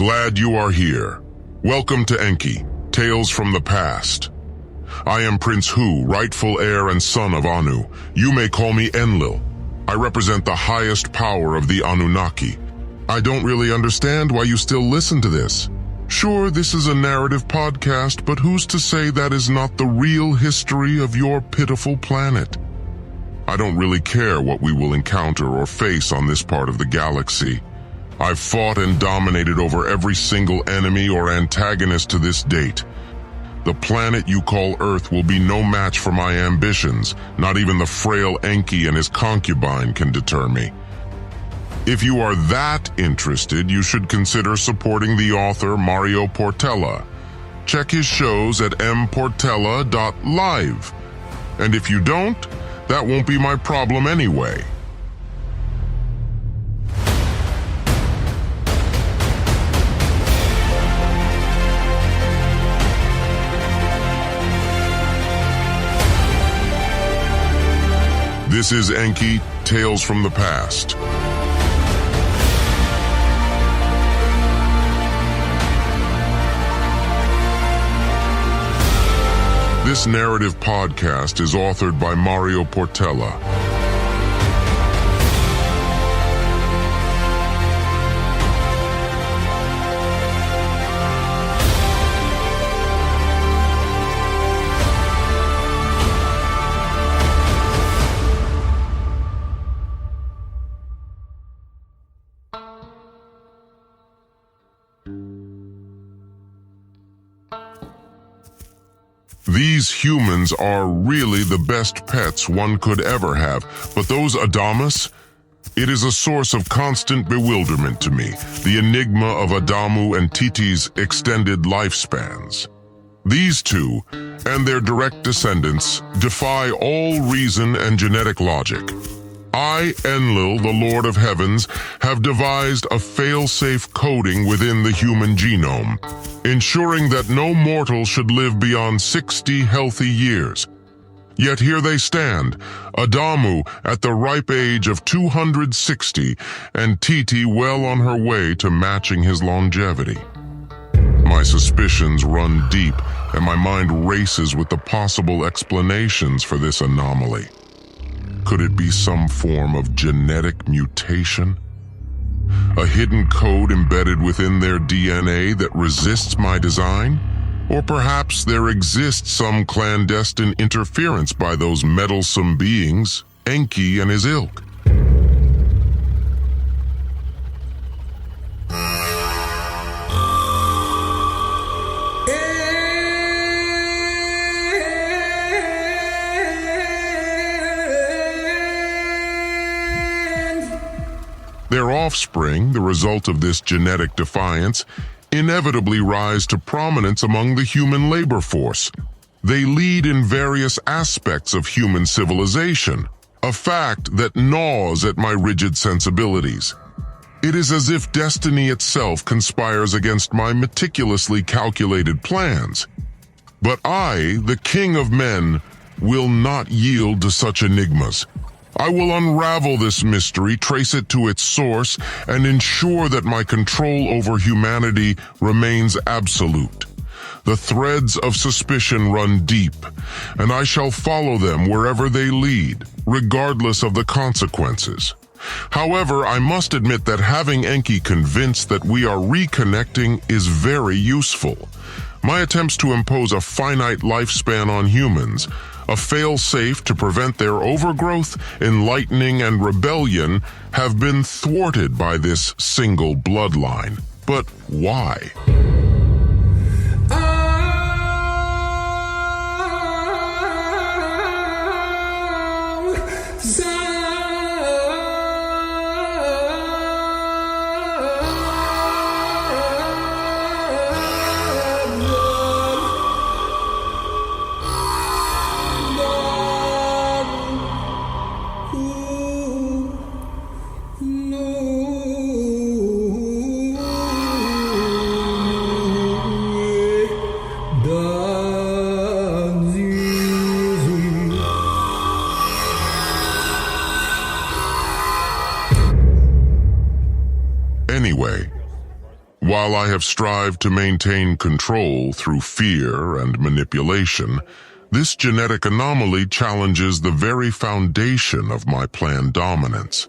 Glad you are here. Welcome to Enki, Tales from the Past. I am Prince Hu, rightful heir and son of Anu. You may call me Enlil. I represent the highest power of the Anunnaki. I don't really understand why you still listen to this. Sure, this is a narrative podcast, but who's to say that is not the real history of your pitiful planet? I don't really care what we will encounter or face on this part of the galaxy. I've fought and dominated over every single enemy or antagonist to this date. The planet you call Earth will be no match for my ambitions. Not even the frail Enki and his concubine can deter me. If you are that interested, you should consider supporting the author Mário Portela. Check his shows at MPORTELA.live. And if you don't, that won't be my problem anyway. This is Enki, Tales from the Past. This narrative podcast is authored by Mário Portela. These humans are really the best pets one could ever have, but those Adamus, it is a source of constant bewilderment to me, the enigma of Adamu and Titi's extended lifespans. These two, and their direct descendants, defy all reason and genetic logic. I, Enlil, the Lord of Heavens, have devised a fail-safe coding within the human genome, ensuring that no mortal should live beyond 60 healthy years. Yet here they stand, Adamu at the ripe age of 260, and Titi well on her way to matching his longevity. My suspicions run deep, and my mind races with the possible explanations for this anomaly. Could it be some form of genetic mutation? A hidden code embedded within their DNA that resists my design? Or perhaps there exists some clandestine interference by those meddlesome beings, Enki and his ilk? Their offspring, the result of this genetic defiance, inevitably rise to prominence among the human labor force. They lead in various aspects of human civilization, a fact that gnaws at my rigid sensibilities. It is as if destiny itself conspires against my meticulously calculated plans. But I, the king of men, will not yield to such enigmas. I will unravel this mystery, trace it to its source, and ensure that my control over humanity remains absolute. The threads of suspicion run deep, and I shall follow them wherever they lead, regardless of the consequences. However, I must admit that having Enki convinced that we are reconnecting is very useful. My attempts to impose a finite lifespan on humans, a fail-safe to prevent their overgrowth, enlightening, and rebellion, have been thwarted by this single bloodline. But why? while I have strived to maintain control through fear and manipulation, this genetic anomaly challenges the very foundation of my planned dominance.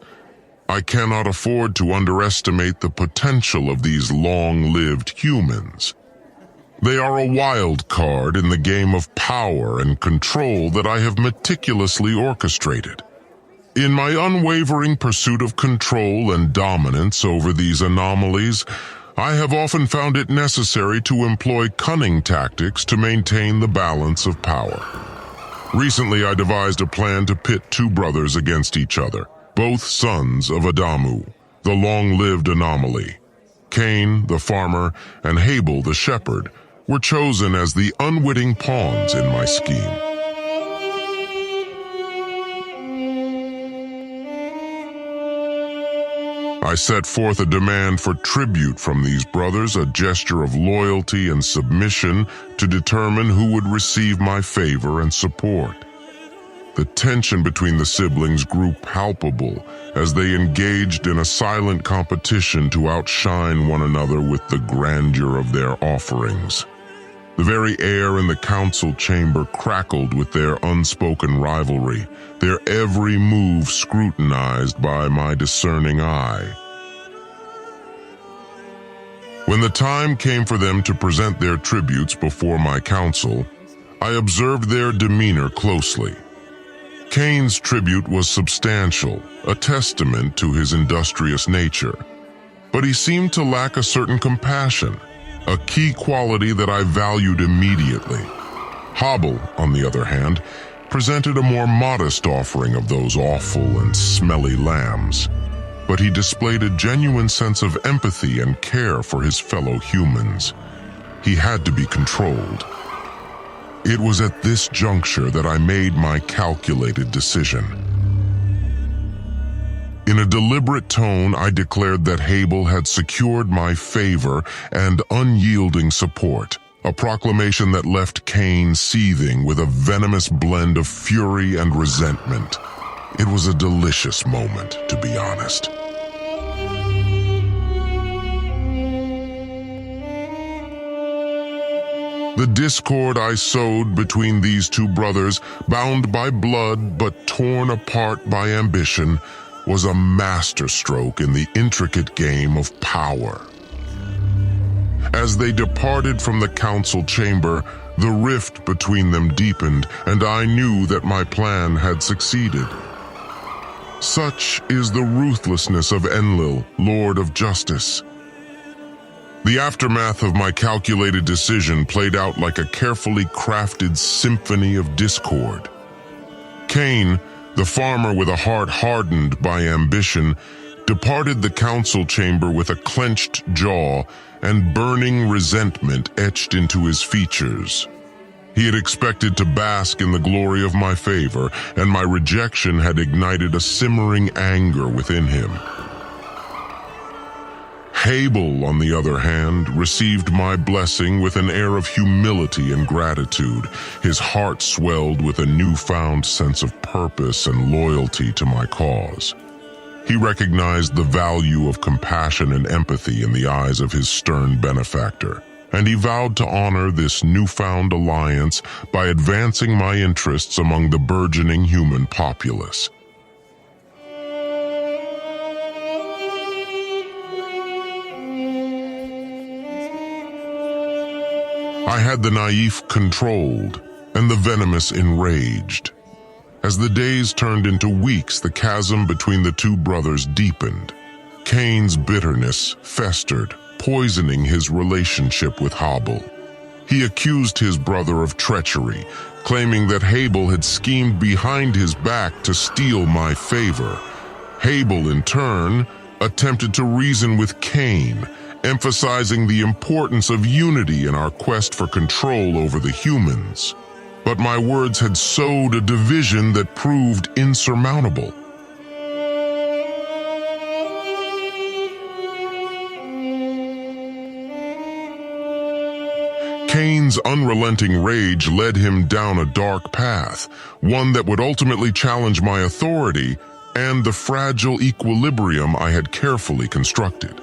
I cannot afford to underestimate the potential of these long-lived humans. They are a wild card in the game of power and control that I have meticulously orchestrated. In my unwavering pursuit of control and dominance over these anomalies, I have often found it necessary to employ cunning tactics to maintain the balance of power. Recently, I devised a plan to pit two brothers against each other, both sons of Adamu, the long-lived anomaly. Cain, the farmer, and Abel, the shepherd, were chosen as the unwitting pawns in my scheme. I set forth a demand for tribute from these brothers, a gesture of loyalty and submission to determine who would receive my favor and support. The tension between the siblings grew palpable as they engaged in a silent competition to outshine one another with the grandeur of their offerings. The very air in the council chamber crackled with their unspoken rivalry, their every move scrutinized by my discerning eye. When the time came for them to present their tributes before my council, I observed their demeanor closely. Cain's tribute was substantial, a testament to his industrious nature, but he seemed to lack a certain compassion, a key quality that I valued immediately. Abel, on the other hand, presented a more modest offering of those awful and smelly lambs, but he displayed a genuine sense of empathy and care for his fellow humans. He had to be controlled. It was at this juncture that I made my calculated decision. In a deliberate tone, I declared that Abel had secured my favor and unyielding support, a proclamation that left Cain seething with a venomous blend of fury and resentment. It was a delicious moment, to be honest. The discord I sowed between these two brothers, bound by blood but torn apart by ambition, was a masterstroke in the intricate game of power. As they departed from the council chamber, the rift between them deepened, and I knew that my plan had succeeded. Such is the ruthlessness of Enlil, Lord of Justice. The aftermath of my calculated decision played out like a carefully crafted symphony of discord. Cain, the farmer with a heart hardened by ambition, departed the council chamber with a clenched jaw and burning resentment etched into his features. He had expected to bask in the glory of my favor, and my rejection had ignited a simmering anger within him. Abel, on the other hand, received my blessing with an air of humility and gratitude. His heart swelled with a newfound sense of purpose and loyalty to my cause. He recognized the value of compassion and empathy in the eyes of his stern benefactor, and he vowed to honor this newfound alliance by advancing my interests among the burgeoning human populace. I had the naïf controlled and the venomous enraged. As the days turned into weeks, the chasm between the two brothers deepened. Cain's bitterness festered, poisoning his relationship with Abel. He accused his brother of treachery, claiming that Abel had schemed behind his back to steal my favor. Abel, in turn, attempted to reason with Cain, emphasizing the importance of unity in our quest for control over the humans. But my words had sowed a division that proved insurmountable. Cain's unrelenting rage led him down a dark path, one that would ultimately challenge my authority and the fragile equilibrium I had carefully constructed.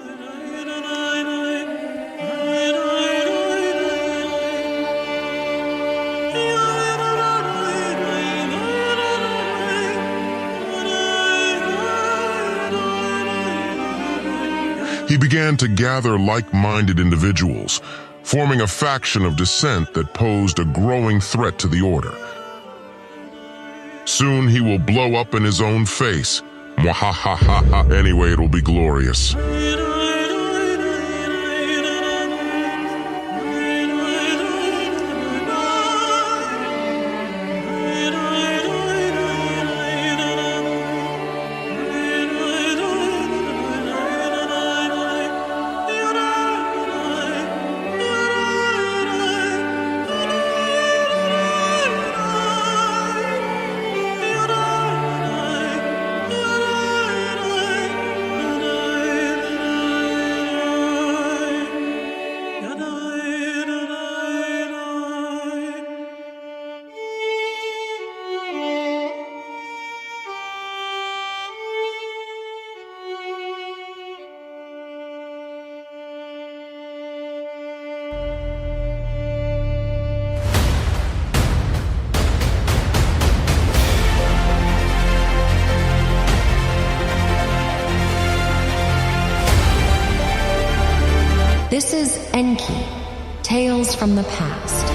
He began to gather like-minded individuals, forming a faction of dissent that posed a growing threat to the order. Soon he will blow up in his own face. Mwahahaha. Anyway, it'll be glorious. This is Enki, Tales from the Past.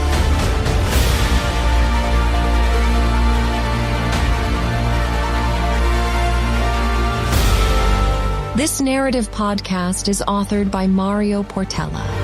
This narrative podcast is authored by Mário Portela.